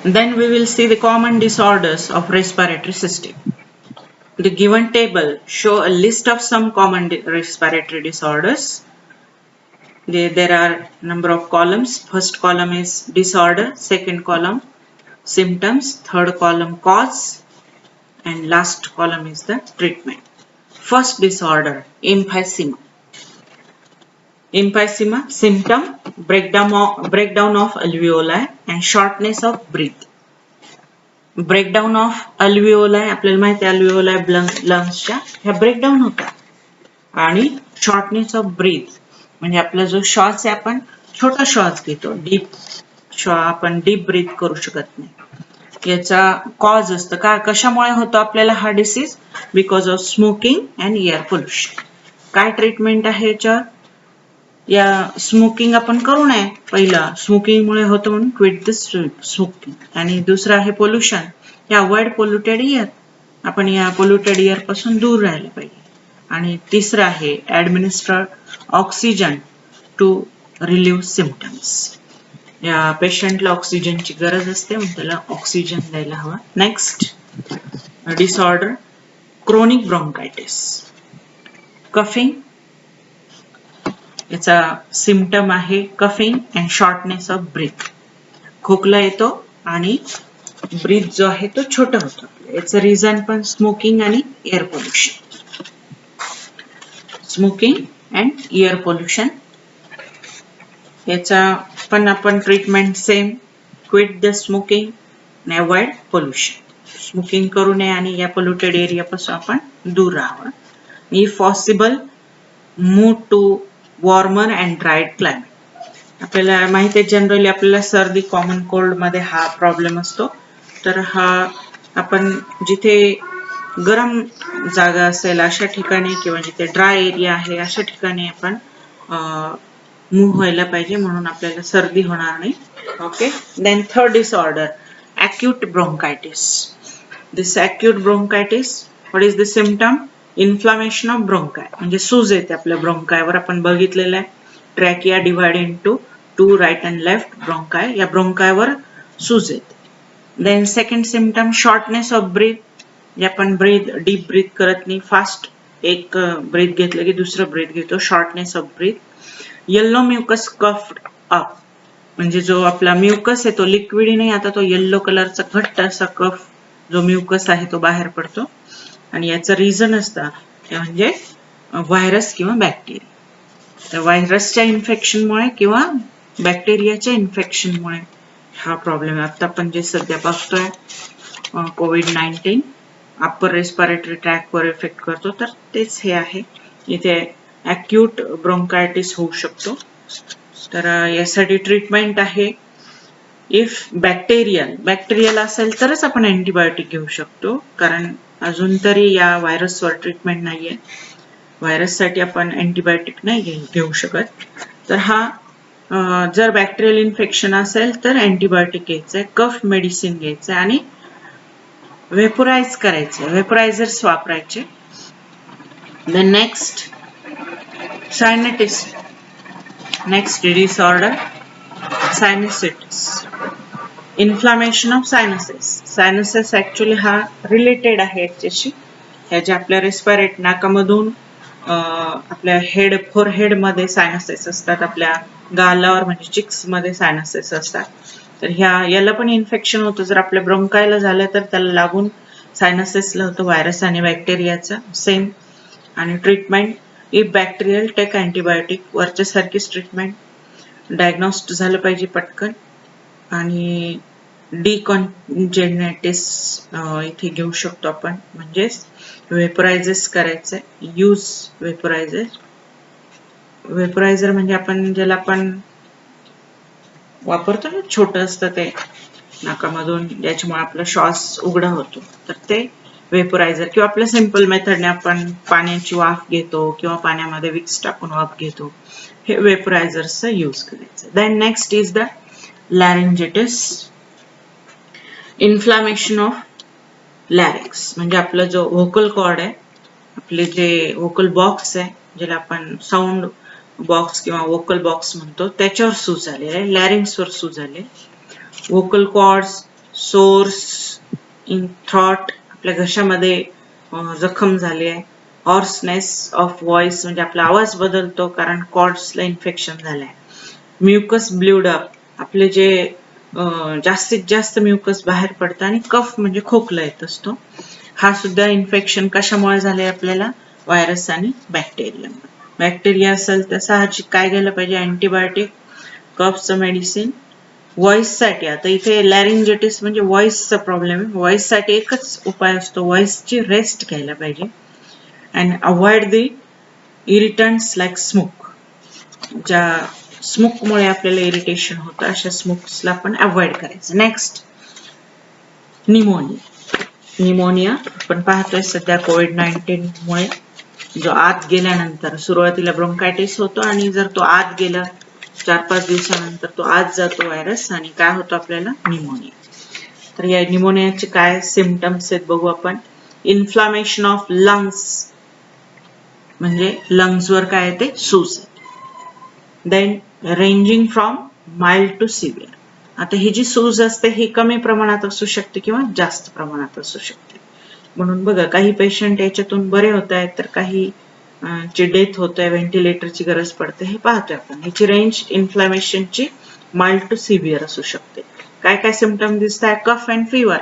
Then we will see the common disorders of respiratory system. The given table show a list of some common respiratory disorders. There are number of columns. First column is disorder, second column symptoms, third column cause, and last column is the treatment. First disorder, emphysema. Emphysema symptom, breakdown of alveoli and shortness of breath. Breakdown of alveoli, आपल्याला माहिती आहे अल्विओलाय लंग्सच्या ह्या breakdown होतात आणि shortness of breath म्हणजे आपला जो श्वास आहे आपण छोटा श्वास घेतो, आपण डीप ब्रीथ करू शकत नाही. याचा कॉज असतं का, कशामुळे होतो आपल्याला हा disease? Because of smoking and air pollution. काय ट्रीटमेंट आहे याच्यावर? या स्मोकिंग आपण करू नये, पहिला स्मोकिंग मुळे होतं म्हणून क्विट द स्मोकिंग. आणि दुसरं आहे पोल्युशन, या अवॉइड पोल्युटेड एअर, आपण या पोल्युटेड एअर पासून दूर राहिले पाहिजे. आणि तिसरं आहे ऍडमिनिस्टर ऑक्सिजन टू रिलीव्ह सिम्पटम्स. या पेशंटला ऑक्सिजनची गरज असते म्हणून त्याला ऑक्सिजन द्यायला हवा. Next disorder chronic bronchitis. Coughing, याचा सिम्पटम आहे coughing and shortness of breath. खोकला येतो आणि ब्रीथ जो आहे तो छोटा होतो. याचं रिझन पण स्मोकिंग आणि air pollution. Smoking and air pollution याचा पण आपण treatment same, quit the smoking and avoid pollution. Smoking करू नये आणि या पोल्युटेड एरिया पासून आपण दूर राहावं. If possible move to warmer and dried climate. आपल्याला माहिती आहे जनरली आपल्याला सर्दी कॉमन कोल्ड मध्ये हा प्रॉब्लेम असतो. तर हा आपण जिथे गरम जागा असेल अशा ठिकाणी किंवा जिथे ड्राय एरिया आहे अशा ठिकाणी आपण मूव्ह व्हायला पाहिजे, म्हणून आपल्याला सर्दी होणार नाही. Okay. Then third disorder acute bronchitis. This acute bronchitis, what is the symptom? Inflammation of bronchi. म्हणजे सूज येते आपल्या ब्रोंकायवर. आपण बघितलेलं आहे trachea divide into two right and left bronchi. या ब्रोंकायवर सूज येते. Then second symptom shortness of breath. जे आपण डीप ब्रीथ करत नाही, फास्ट एक ब्रीथ घेतलं की दुसरं ब्रीथ घेतो, shortness of breath. Yellow mucus coughed up, म्हणजे जो आपला म्युकस आहे तो लिक्विड नाही, आता तो येल्लो कलरचा घट्ट असा कफ जो म्युकस आहे तो बाहेर पडतो. आणि याचं रिझन असतं ते म्हणजे व्हायरस किंवा बॅक्टेरिया. तर व्हायरसच्या इन्फेक्शनमुळे किंवा बॅक्टेरियाच्या इन्फेक्शनमुळे हा प्रॉब्लेम. आता आपण जे सध्या बघतोय कोविड-19 अप्पर रेस्पिरेटरी ट्रॅकवर इफेक्ट करतो, तर तेच हे आहे. इथे अॅक्यूट ब्रोंकायटिस होऊ शकतो. तर यासाठी ट्रीटमेंट आहे. इफ बॅक्टेरियल असेल तरच आपण अँटीबायोटिक घेऊ शकतो, कारण अजून तरी या व्हायरसवर ट्रीटमेंट नाहीये. व्हायरससाठी आपण अँटीबायोटिक नाही घेऊ शकत. तर हा जर बॅक्टेरियल इन्फेक्शन असेल तर अँटीबायोटिक घ्यायचंय, कफ मेडिसिन घ्यायचंय आणि वेपोराइज करायचंय, वेपोरायझर्स वापरायचे. The next sinusitis. Next disorder sinusitis. Inflammation of sinuses. Sinuses actually हा रिलेटेड आहे याच्याशी. ह्या ज्या आपल्या रेस्पिरेट नाकामधून आपल्या फोरहेड मध्ये सायनसेस असतात, आपल्या गालावर म्हणजे चिक्स मध्ये सायनसेस असतात. तर याला पण इन्फेक्शन होतं. जर आपल्या ब्रोंकायला झालं तर त्याला लागून सायनसेसला होतं, व्हायरस आणि बॅक्टेरियाचा सेम. आणि treatment if bacterial take antibiotic, वरच्या सारखीच ट्रीटमेंट. डायग्नोस्ट झालं पाहिजे पटकन. आणि डिकॉन्जेनेटिस इथे घेऊ शकतो आपण, म्हणजेच वेपोरायझर्स करायचंय. Use vaporiser. वेपोरायझर म्हणजे आपण ज्याला आपण वापरतो ना, छोटं असतं ते नाकामधून, ज्याच्यामुळे आपला श्वास उघडा होतो, तर ते वेपोरायझर. किंवा आपल्या सिंपल मेथडने आपण पाण्याची वाफ घेतो किंवा पाण्यामध्ये विक्स टाकून वाफ घेतो, हे वेपोरायझर्सचा यूज करायचं. Then next is the laryngitis. Inflammation of larynx, म्हणजे आपला जो व्होकल कॉर्ड आहे, आपले जे व्होकल बॉक्स आहे, ज्याला आपण साऊंड बॉक्स किंवा व्होकल बॉक्स म्हणतो, त्याच्यावर सूज झालेला आहे, लॅरिंग्सवर सूज झाले. Vocal cords, source in throat, आपल्या घशामध्ये जखम झाली आहे. हॉर्सनेस ऑफ व्हॉइस म्हणजे आपला आवाज बदलतो कारण कॉर्ड्सला इन्फेक्शन झालंय. म्युकस ब्ल्यूड अप, आपले जे जास्तीत जास्त म्युकस बाहेर पडतं. आणि कफ म्हणजे खोकला येत असतो. हा सुद्धा इन्फेक्शन कशामुळे झाले आपल्याला? व्हायरस आणि बॅक्टेरिया. बॅक्टेरिया असेल तर साहजिक काय घ्यायला पाहिजे? Antibiotic, कफचं medicine. व्हॉइससाठी आता इथे लॅरिंजेटिस म्हणजे व्हॉइसचा प्रॉब्लेम आहे. व्हॉइससाठी एकच उपाय असतो, व्हॉइसची रेस्ट घ्यायला पाहिजे. And avoid the irritants like smoke. ज्या स्मोकमुळे आपल्याला इरिटेशन होतं अशा स्मोक्सला आपण अवॉइड करायचं. Next, pneumonia. निमोनिया आपण पाहतोय सध्या कोविड-19 मुळे जो आत गेल्यानंतर सुरुवातीला ब्रोंकायटिस होतो आणि जर तो आत गेला 4-5 दिवसानंतर तो आत जातो व्हायरस आणि काय होतो आपल्याला? निमोनिया. तर या निमोनियाचे काय सिम्पटम्स आहेत बघू आपण. इन्फ्लामेशन ऑफ लंग्स म्हणजे लंग्सवर काय येते? सूज. Then ranging from mild to severe. आता ही जी सूज असते ही कमी प्रमाणात असू शकते किंवा जास्त प्रमाणात असू शकते. म्हणून बघा काही पेशंट याच्यातून बरे होत आहेत तर काही ची डेथ होत आहे, व्हेंटिलेटरची गरज पडते, हे पाहतोय आपण. याची रेंज इन्फ्लामेशनची माइल्ड टू सिव्हिअर असू शकते. काय काय सिम्पटम दिसत आहे? कफ अँड फिवर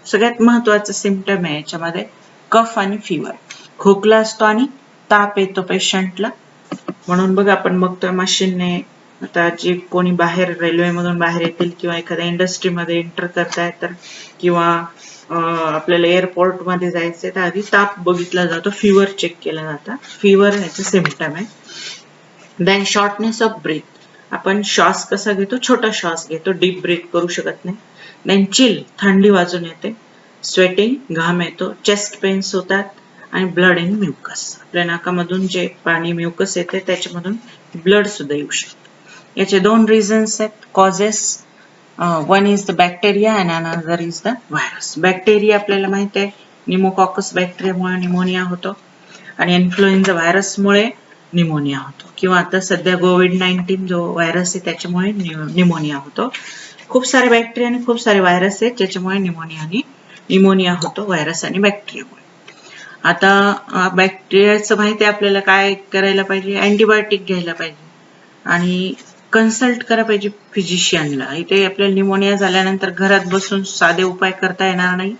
सगळ्यात महत्वाचं सिम्पटम आहे याच्यामध्ये, कफ आणि फिवर. खोकला असतो आणि ताप येतो पेशंटला. म्हणून बघा आपण बघतोय मशीनने आता जे कोणी बाहेर रेल्वेमधून बाहेर येतील किंवा एखाद्या इंडस्ट्रीमध्ये एंटर करतायत तर किंवा आपल्याला एअरपोर्ट मध्ये जायचंय तर आधी ताप बघितला जातो, फिवर चेक केला जातं. फिवर ह्याचं सिम्पटम आहे. देन शॉर्टनेस ऑफ ब्रीथ, आपण श्वास कसा घेतो? छोटा श्वास घेतो, डीप ब्रीथ करू शकत नाही. देन चिल, थंडी वाजून येते. स्वेटिंग, घाम येतो. चेस्ट पेन्स होतात आणि ब्लड इन म्युकस, आपल्या नाकामधून जे पाणी म्युकस येते त्याच्यामधून ब्लड सुद्धा येऊ शकतं. याचे दोन रिझन्स आहेत, causes. One is the bacteria and another is the virus. Bacteria आपल्याला माहित आहे, निमोकॉकस बॅक्टेरियामुळे निमोनिया होतो आणि इन्फ्लुएन्झा व्हायरसमुळे निमोनिया होतो. किंवा आता सध्या कोविड-19 जो व्हायरस आहे त्याच्यामुळे निमोनिया होतो. खूप सारे बॅक्टेरिया आणि खूप सारे व्हायरस आहेत ज्याच्यामुळे निमोनिया होतो, व्हायरस आणि बॅक्टेरियामुळे. आता बॅक्टेरियाचं माहिती आहे आपल्याला काय करायला पाहिजे? अँटीबायोटिक घ्यायला पाहिजे आणि कन्सल्ट करा पाहिजे फिजिशियनला. इथे आपल्याला निमोनिया झाल्यानंतर घरात बसून साधे उपाय करता येणार नाही,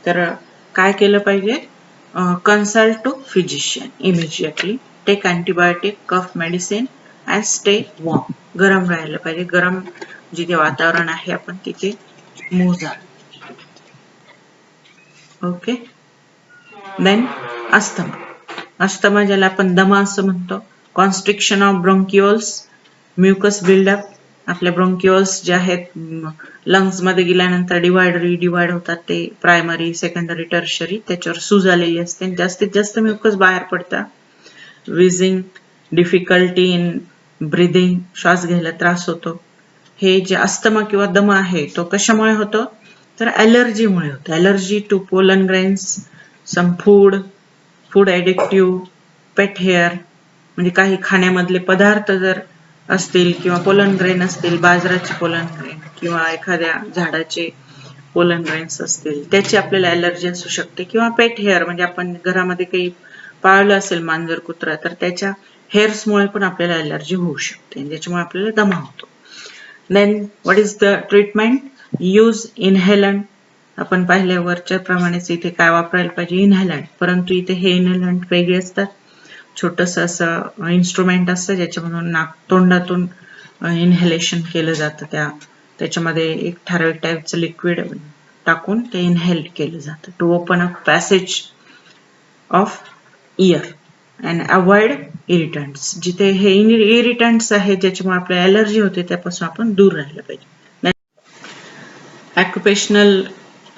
तर काय केलं पाहिजे? Consult to physician immediately. Take antibiotic, cough medicine and stay warm. गरम राहायला पाहिजे. गरम जिथे वातावरण आहे आपण तिथे मूव्ह झालं. ओके. Then asthma. अस्थमा ज्याला आपण दमा असं म्हणतो. कॉन्स्ट्रिक्शन ऑफ ब्रोंकिओल्स, म्युकस बिल्डअप, आपले ब्रोंकिओल्स जे आहेत लंग्स मध्ये गेल्यानंतर डिवाइड होतात, ते प्रायमरी, सेकंडरी, टर्शरी, त्याच्यावर सूज आलेली असते. जास्तीत जास्त म्युकस बाहेर पडतात. विझिंग, डिफिकल्टी इन ब्रिदिंग, श्वास घ्यायला त्रास होतो. हे जे अस्थमा किंवा दमा आहे तो कशामुळे होतो? तर ॲलर्जीमुळे होतो. Allergy to pollen grains, some food addictive, pet hair म्हणजे काही खाण्यामधले पदार्थ जर असतील किंवा पोलन ग्रेन असतील, बाजराचे पोलन ग्रेन किंवा एखाद्या झाडाचे पोलन ग्रेन्स असतील त्याची आपल्याला ॲलर्जी असू शकते. किंवा पेट हेअर म्हणजे आपण घरामध्ये काही पाळलं असेल मांजर कुत्रा तर त्याच्या हेअर्समुळे पण आपल्याला ॲलर्जी होऊ शकते, ज्याच्यामुळे आपल्याला दमा होतो. Then what is the treatment? Use inhalant. आपण पाहिल्या वरच्या प्रमाणेच इथे काय वापरायला पाहिजे? इनहेलंट. परंतु इथे हे इनहेलंट वेगळे असतात. छोटंसं असं इन्स्ट्रुमेंट असतं ज्याच्यामधून तोंडातून इनहेलेशन केलं जातं. त्याच्यामध्ये एक ठराविक टाईपचं लिक्विड टाकून ते इनहेल केलं जातं to open up passage of air and avoid irritants. जिथे हे इरिटंट्स आहेत ज्याच्यामुळे आपल्याला ॲलर्जी होते त्यापासून आपण दूर राहिलं पाहिजे. Occupational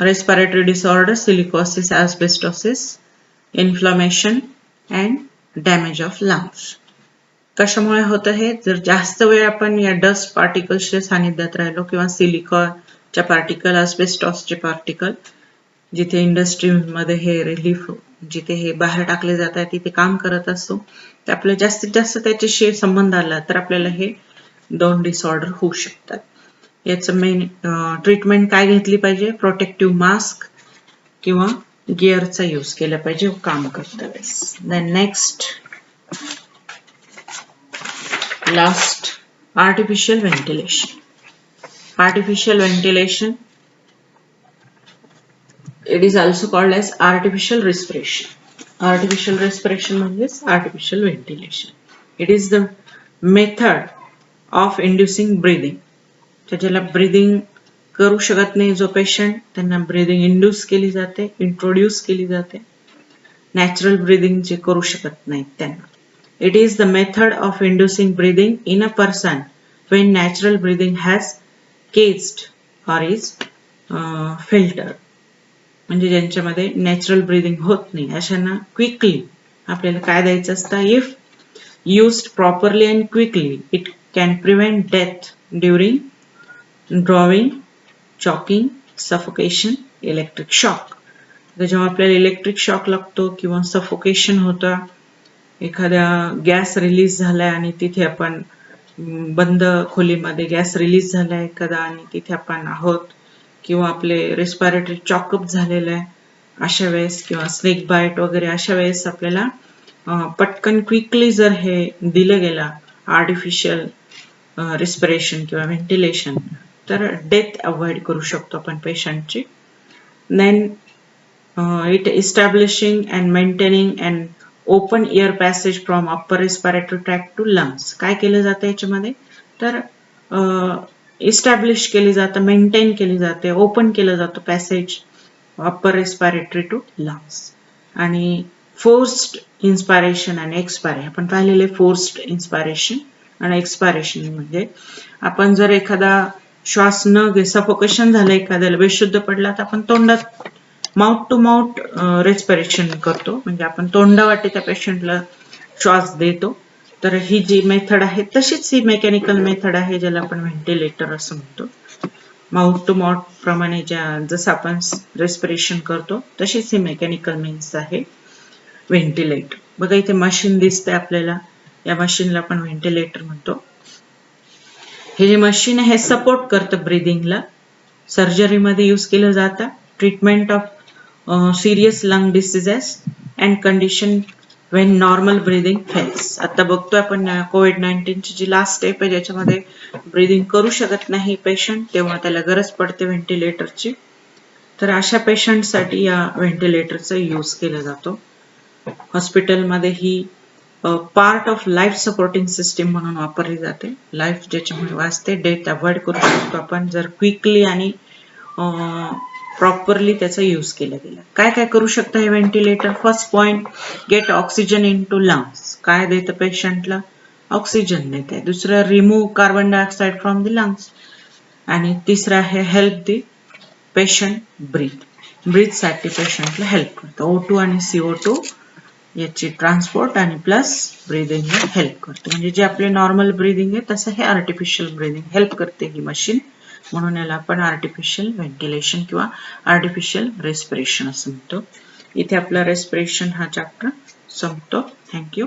respiratory disorder, silicosis, asbestosis, inflammation and damage of lungs. कशामुळे होतं हे? जर जास्त वेळ आपण या डस्ट पार्टिकल्सच्या सानिध्यात राहिलो किंवा सिलिकॉनच्या पार्टिकल, ॲस्बेस्टॉसचे पार्टिकल, जिथे इंडस्ट्रीमध्ये हे रिलीफ जिथे हे बाहेर टाकले जात आहे तिथे काम करत असतो, तर आपल्याला जास्तीत जास्त त्याच्याशी संबंध आला तर आपल्याला हे दोन डिसऑर्डर होऊ शकतात. याचं मेन ट्रीटमेंट काय घेतली पाहिजे, प्रोटेक्टिव्ह मास्क किंवा गिअरचा यूज केला पाहिजे काम करता वेळेस. Then next last artificial ventilation. Artificial ventilation, it is also called as artificial respiration. Artificial respiration means artificial ventilation. It is the method of inducing breathing. ज्याला ब्रीदिंग करू शकत नाही जो पेशंट, त्यांना ब्रीदिंग इंड्यूस केली जाते, इंट्रोड्यूस केली जाते. नॅचरल ब्रीदिंग जे करू शकत नाहीत त्यांना. It is the method of inducing breathing in a person when natural breathing has caged or is filtered. म्हणजे ज्यांच्यामध्ये नॅचरल ब्रीदिंग होत नाही अशांना क्विकली आपल्याला काय द्यायचं असतं, if used properly and quickly it can prevent death during drawing, choking, suffocation, electric shock. जेव्हा आपल्याला इलेक्ट्रिक शॉक लागतो किंवा सफोकेशन होतं, एखाद्या गॅस रिलीज झालाय आणि तिथे आपण बंद खोलीमध्ये गॅस रिलीज झालाय एखादा आणि तिथे आपण आहोत, किंवा आपले रेस्पिरेटरी चॉकअप झालेलं आहे अशा वेळेस, किंवा स्नेक बाईट वगैरे अशा वेळेस आपल्याला पटकन क्विकली जर हे दिलं गेलं आर्टिफिशियल रिस्पिरेशन किंवा व्हेंटिलेशन, तर डेथ अवॉइड करू शकतो आपण पेशंटची. Then it establishing and maintaining and open air passage from upper respiratory tract to lungs. काय केलं जातं याच्यामध्ये, तर इस्टॅब्लिश केली जातं, मेंटेन केली जाते, ओपन केलं जातं passage upper respiratory to lungs. आणि फोर्स्ड इन्स्पायरेशन आणि एक्सपायरेशन आपण पाहिलेले. फोर्स्ड इन्स्पायरेशन आणि एक्सपायरेशन म्हणजे आपण जर एखादा श्वास न घे, सफोकेशन झालं, एखाद्याला बेशुद्ध पडला, तर आपण तोंडात माउथ टू माउथ रेस्पिरेशन करतो, म्हणजे आपण तोंडावाटे त्या पेशंटला श्वास देतो. तर ही जी मेथड आहे तशीच ही मेकॅनिकल मेथड आहे ज्याला आपण व्हेंटिलेटर असं म्हणतो. माउथ टू माउथ प्रमाणे जसं आपण रेस्पिरेशन करतो तशीच ही मेकॅनिकल मीन्स आहे व्हेंटिलेटर. बघा इथे मशीन दिसते आपल्याला, या मशीनला आपण व्हेंटिलेटर म्हणतो. हे जे मशीन आहे हे सपोर्ट करतं ब्रीदिंगला. सर्जरीमध्ये यूज केलं जातं. Treatment of serious lung diseases and condition when normal breathing fails. आता बघतोय आपण कोविड-19 ची लास्ट स्टेप आहे ज्याच्यामध्ये ब्रीदिंग करू शकत नाही पेशंट, तेव्हा त्याला गरज पडते व्हेंटिलेटरची. तर अशा पेशंटसाठी या व्हेंटिलेटरचा यूज केला जातो. हॉस्पिटलमध्ये ही part of life supporting system म्हणून वापरली जाते. लाईफ ज्याच्यामुळे वाचते, डेथ अवॉइड करू शकतो आपण जर क्विकली आणि प्रॉपरली त्याचा यूज केला गेला. काय काय करू शकतं हे ventilator. First point, get oxygen in to lungs. काय देतं पेशंटला, ऑक्सिजन देते. दुसरं, remove carbon dioxide from the lungs. आणि तिसरं आहे, help the patient breathe. Breath साठी पेशंटला हेल्प करतं. O2 आणि CO2 याची ट्रान्सपोर्ट आणि प्लस ब्रीदिंग हेल्प करते. म्हणजे जे आपले नॉर्मल ब्रीदिंग आहे तसं हे आर्टिफिशियल ब्रीदिंग हेल्प करते ही मशीन. म्हणून याला आपण आर्टिफिशियल व्हेंटिलेशन किंवा आर्टिफिशियल रेस्पिरेशन असं म्हणतो. इथे आपला रेस्पिरेशन हा चॅप्टर संपतो. थँक्यू.